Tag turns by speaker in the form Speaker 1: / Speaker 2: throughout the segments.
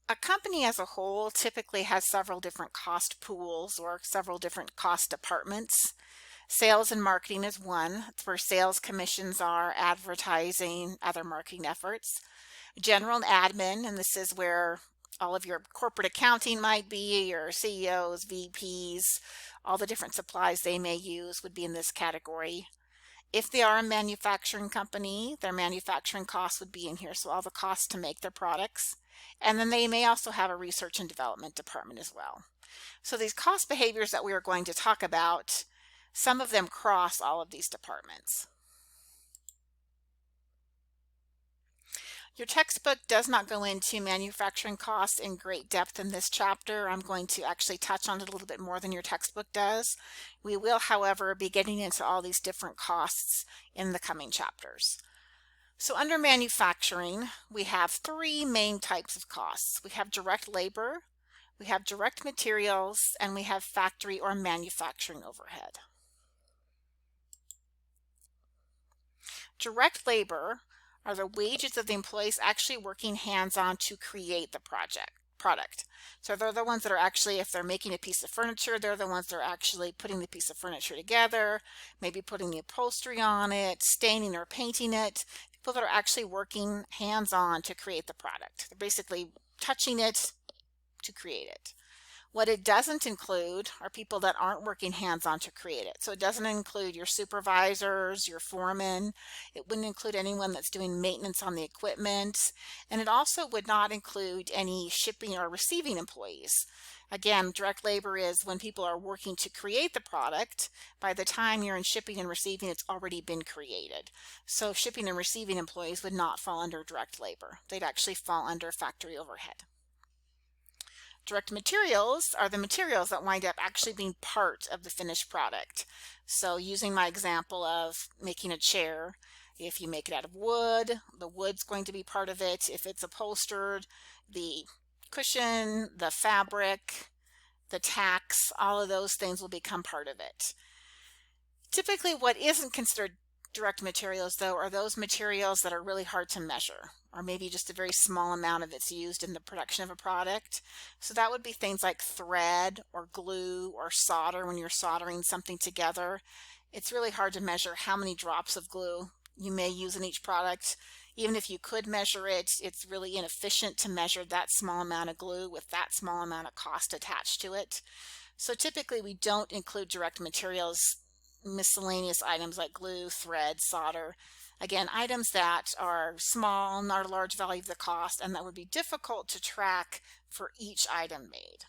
Speaker 1: A company as a whole typically has several different cost pools or several different cost departments. Sales and marketing is one. It's where sales commissions are, advertising, other marketing efforts. General and admin, and this is where all of your corporate accounting might be, your CEOs, VPs, all the different supplies they may use would be in this category. If they are a manufacturing company, their manufacturing costs would be in here, so all the costs to make their products. And then they may also have a research and development department as well. So these cost behaviors that we are going to talk about, some of them cross all of these departments. Your textbook does not go into manufacturing costs in great depth in this chapter. I'm going to actually touch on it a little bit more than your textbook does. We will, however, be getting into all these different costs in the coming chapters. So under manufacturing, we have three main types of costs. We have direct labor, we have direct materials, and we have factory or manufacturing overhead. Direct labor are the wages of the employees actually working hands-on to create the product. So they're the ones that are actually, if they're making a piece of furniture, they're the ones that are actually putting the piece of furniture together, maybe putting the upholstery on it, staining or painting it. People that are actually working hands-on to create the product. They're basically touching it to create it. What it doesn't include are people that aren't working hands-on to create it. So it doesn't include your supervisors, your foremen. It wouldn't include anyone that's doing maintenance on the equipment. And it also would not include any shipping or receiving employees. Again, direct labor is when people are working to create the product. By the time you're in shipping and receiving, it's already been created. So shipping and receiving employees would not fall under direct labor. They'd actually fall under factory overhead. Direct materials are the materials that wind up actually being part of the finished product. So using my example of making a chair, if you make it out of wood, the wood's going to be part of it. If it's upholstered, the cushion, the fabric, the tacks, all of those things will become part of it. Typically, what isn't considered direct materials, though, are those materials that are really hard to measure, or maybe just a very small amount of it's used in the production of a product. So that would be things like thread or glue or solder when you're soldering something together. It's really hard to measure how many drops of glue you may use in each product. Even if you could measure it, it's really inefficient to measure that small amount of glue with that small amount of cost attached to it. So typically we don't include direct materials, miscellaneous items like glue, thread, solder. Again, items that are small, not a large value of the cost, and that would be difficult to track for each item made.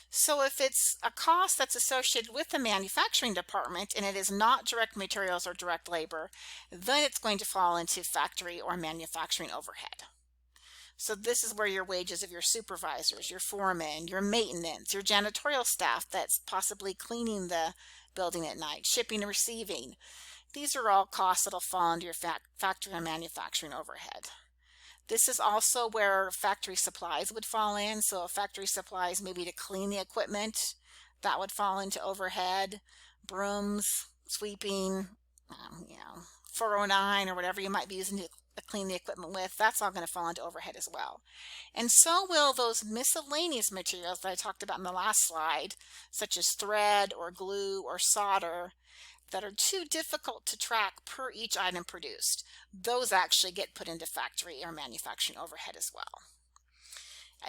Speaker 1: So if it's a cost that's associated with the manufacturing department and it is not direct materials or direct labor, then it's going to fall into factory or manufacturing overhead. So this is where your wages of your supervisors, your foremen, your maintenance, your janitorial staff that's possibly cleaning the building at night, shipping and receiving. These are all costs that'll fall under your factory and manufacturing overhead. This is also where factory supplies would fall in. So factory supplies maybe to clean the equipment, that would fall into overhead. Brooms, sweeping, 409 or whatever you might be using to clean the equipment with, that's all going to fall into overhead as well. And so will those miscellaneous materials that I talked about in the last slide, such as thread or glue or solder, that are too difficult to track per each item produced. Those actually get put into factory or manufacturing overhead as well.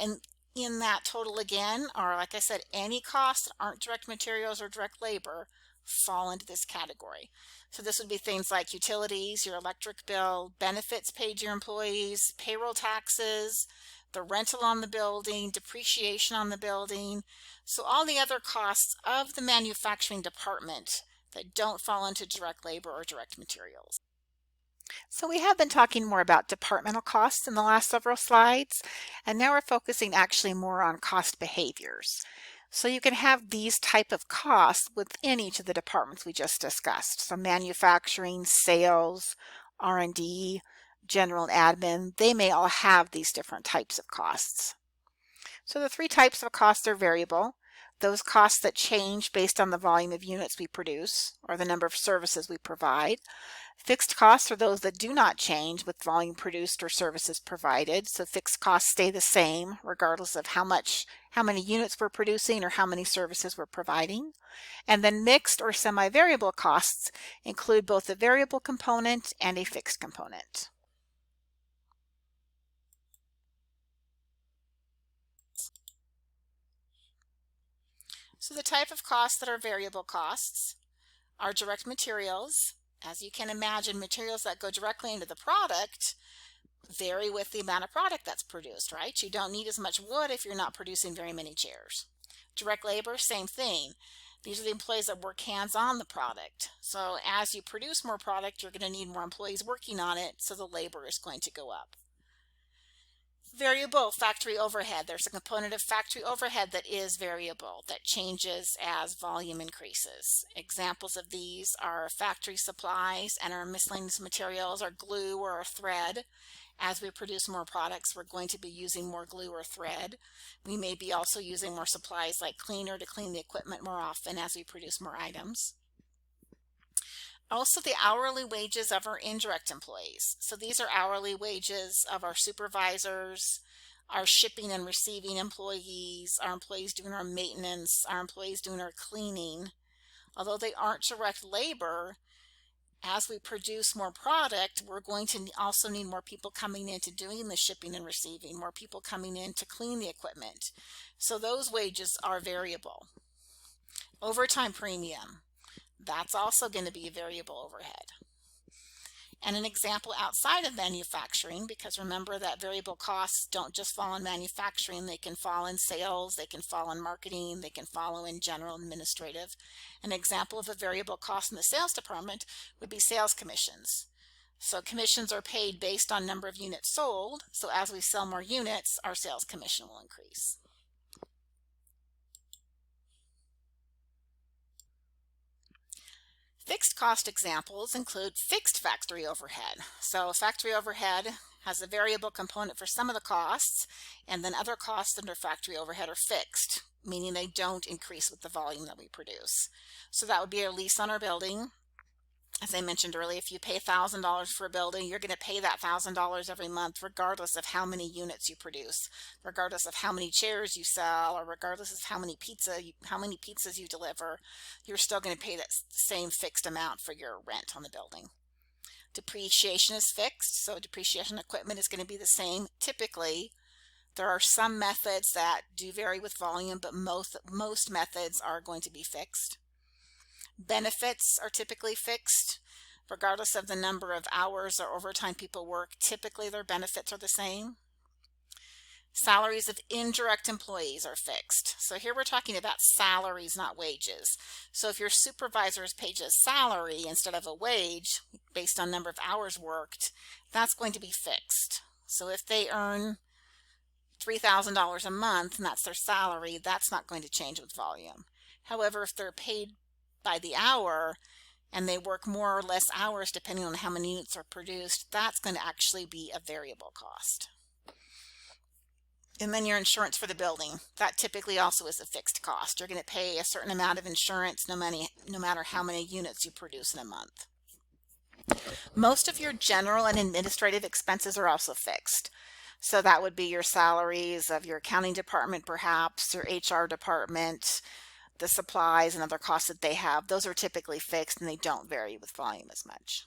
Speaker 1: And in that total again, are, like I said, any costs that aren't direct materials or direct labor fall into this category. So this would be things like utilities, your electric bill, benefits paid to your employees, payroll taxes, the rental on the building, depreciation on the building. So all the other costs of the manufacturing department that don't fall into direct labor or direct materials. So we have been talking more about departmental costs in the last several slides, and now we're focusing actually more on cost behaviors. So you can have these type of costs within each of the departments we just discussed. So manufacturing, sales, R&D, general and admin, they may all have these different types of costs. So the three types of costs are variable. Those costs that change based on the volume of units we produce or the number of services we provide. Fixed costs are those that do not change with volume produced or services provided. So fixed costs stay the same regardless of how many units we're producing or how many services we're providing. And then mixed or semi-variable costs include both a variable component and a fixed component. So the type of costs that are variable costs are direct materials. As you can imagine, materials that go directly into the product vary with the amount of product that's produced, right? You don't need as much wood if you're not producing very many chairs. Direct labor, same thing. These are the employees that work hands-on the product. So as you produce more product, you're going to need more employees working on it, so the labor is going to go up. Variable factory overhead. There's a component of factory overhead that is variable, that changes as volume increases. Examples of these are factory supplies and our miscellaneous materials, our glue or our thread. As we produce more products, we're going to be using more glue or thread. We may be also using more supplies like cleaner to clean the equipment more often as we produce more items. Also, the hourly wages of our indirect employees. So these are hourly wages of our supervisors, our shipping and receiving employees, our employees doing our maintenance, our employees doing our cleaning. Although they aren't direct labor, as we produce more product, we're going to also need more people coming in to doing the shipping and receiving, more people coming in to clean the equipment. So those wages are variable. Overtime premium. That's also going to be a variable overhead. And an example outside of manufacturing, because remember that variable costs don't just fall in manufacturing, they can fall in sales, they can fall in marketing, they can fall in general administrative. An example of a variable cost in the sales department would be sales commissions. So commissions are paid based on number of units sold, so as we sell more units, our sales commission will increase. Fixed cost examples include fixed factory overhead. So factory overhead has a variable component for some of the costs, and then other costs under factory overhead are fixed, meaning they don't increase with the volume that we produce. So that would be a lease on our building. As I mentioned earlier, if you pay $1,000 for a building, you're going to pay that $1,000 every month regardless of how many units you produce, regardless of how many chairs you sell, or regardless of how many pizzas you deliver. You're still going to pay that same fixed amount for your rent on the building. Depreciation is fixed, so depreciation equipment is going to be the same. Typically, there are some methods that do vary with volume, but most methods are going to be fixed. Benefits are typically fixed, regardless of the number of hours or overtime people work. Typically, their benefits are the same. Salaries of indirect employees are fixed. So here we're talking about salaries, not wages. So if your supervisor is paid a salary instead of a wage based on number of hours worked, that's going to be fixed. So if they earn $3,000 a month and that's their salary, that's not going to change with volume. However, if they're paid by the hour and they work more or less hours depending on how many units are produced, that's going to actually be a variable cost. And then your insurance for the building, that typically also is a fixed cost. You're going to pay a certain amount of insurance no matter how many units you produce in a month. Most of your general and administrative expenses are also fixed. So that would be your salaries of your accounting department, perhaps your HR department, the supplies and other costs that they have. Those are typically fixed and they don't vary with volume as much.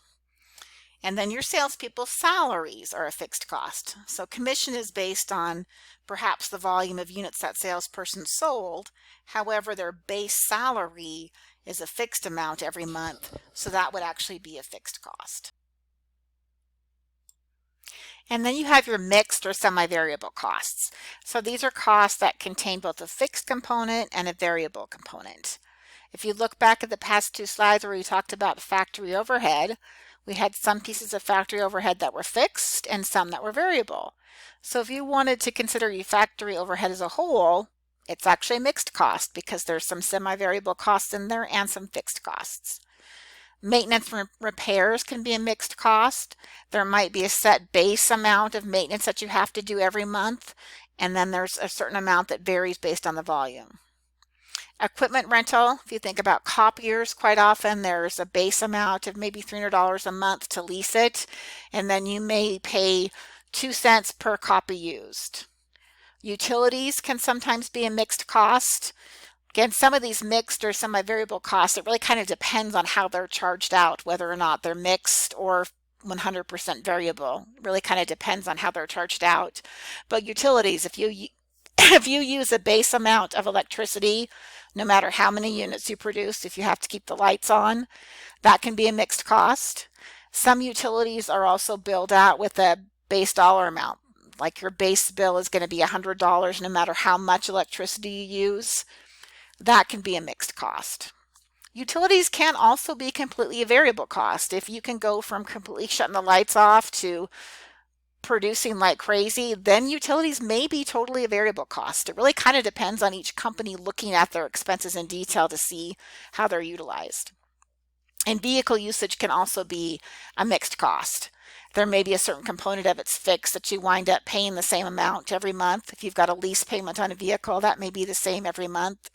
Speaker 1: And then your salespeople's salaries are a fixed cost. So commission is based on perhaps the volume of units that salesperson sold. However, their base salary is a fixed amount every month, so that would actually be a fixed cost. And then you have your mixed or semi-variable costs. So these are costs that contain both a fixed component and a variable component. If you look back at the past two slides where we talked about factory overhead, we had some pieces of factory overhead that were fixed and some that were variable. So if you wanted to consider your factory overhead as a whole, it's actually a mixed cost because there's some semi-variable costs in there and some fixed costs. Maintenance repairs can be a mixed cost. There might be a set base amount of maintenance that you have to do every month, and then there's a certain amount that varies based on the volume. Equipment rental, if you think about copiers, quite often there's a base amount of maybe $300 a month to lease it, and then you may pay 2 cents per copy used. Utilities can sometimes be a mixed cost. Again, some of these mixed or semi-variable costs, it really kind of depends on how they're charged out, whether or not they're mixed or 100% variable. It really kind of depends on how they're charged out. But utilities, if you if you use a base amount of electricity, no matter how many units you produce, if you have to keep the lights on, that can be a mixed cost. Some utilities are also billed out with a base dollar amount. Like your base bill is going to be $100 no matter how much electricity you use. That can be a mixed cost. Utilities can also be completely a variable cost. If you can go from completely shutting the lights off to producing like crazy, then utilities may be totally a variable cost. It really kind of depends on each company looking at their expenses in detail to see how they're utilized. And vehicle usage can also be a mixed cost. There may be a certain component of it's fixed that you wind up paying the same amount every month. If you've got a lease payment on a vehicle, that may be the same every month.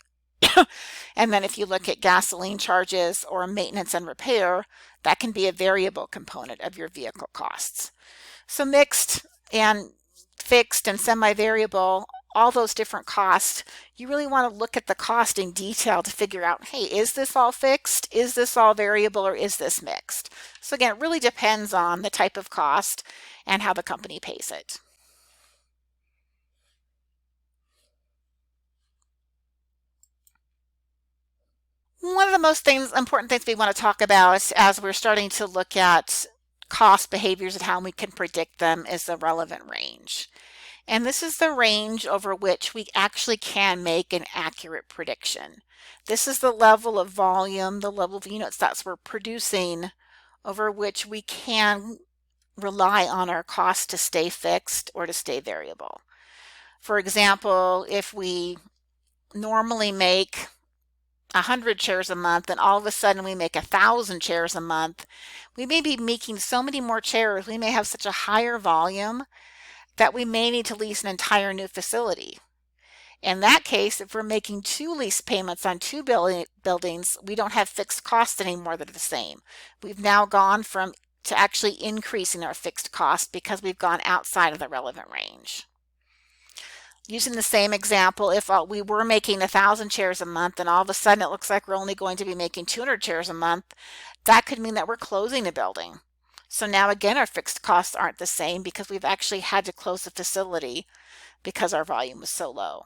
Speaker 1: And then if you look at gasoline charges or maintenance and repair, that can be a variable component of your vehicle costs. So mixed and fixed and semi-variable, all those different costs, you really want to look at the cost in detail to figure out, hey, is this all fixed? Is this all variable, or is this mixed? So again, it really depends on the type of cost and how the company pays it. One of the most important things we want to talk about as we're starting to look at cost behaviors and how we can predict them is the relevant range. And this is the range over which we actually can make an accurate prediction. This is the level of volume, the level of units that we're producing over which we can rely on our cost to stay fixed or to stay variable. For example, if we normally make 100 chairs a month and all of a sudden we make 1,000 chairs a month, we may be making so many more chairs, we may have such a higher volume that we may need to lease an entire new facility. In that case, if we're making 2 lease payments on 2 buildings, we don't have fixed costs anymore that are the same. We've now gone to actually increasing our fixed cost because we've gone outside of the relevant range. Using the same example, if we were making 1,000 chairs a month and all of a sudden it looks like we're only going to be making 200 chairs a month, that could mean that we're closing a building. So now again, our fixed costs aren't the same because we've actually had to close the facility because our volume was so low.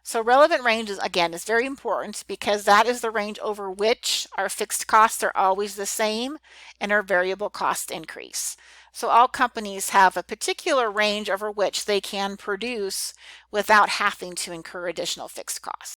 Speaker 1: So relevant range is very important because that is the range over which our fixed costs are always the same and our variable costs increase. So all companies have a particular range over which they can produce without having to incur additional fixed costs.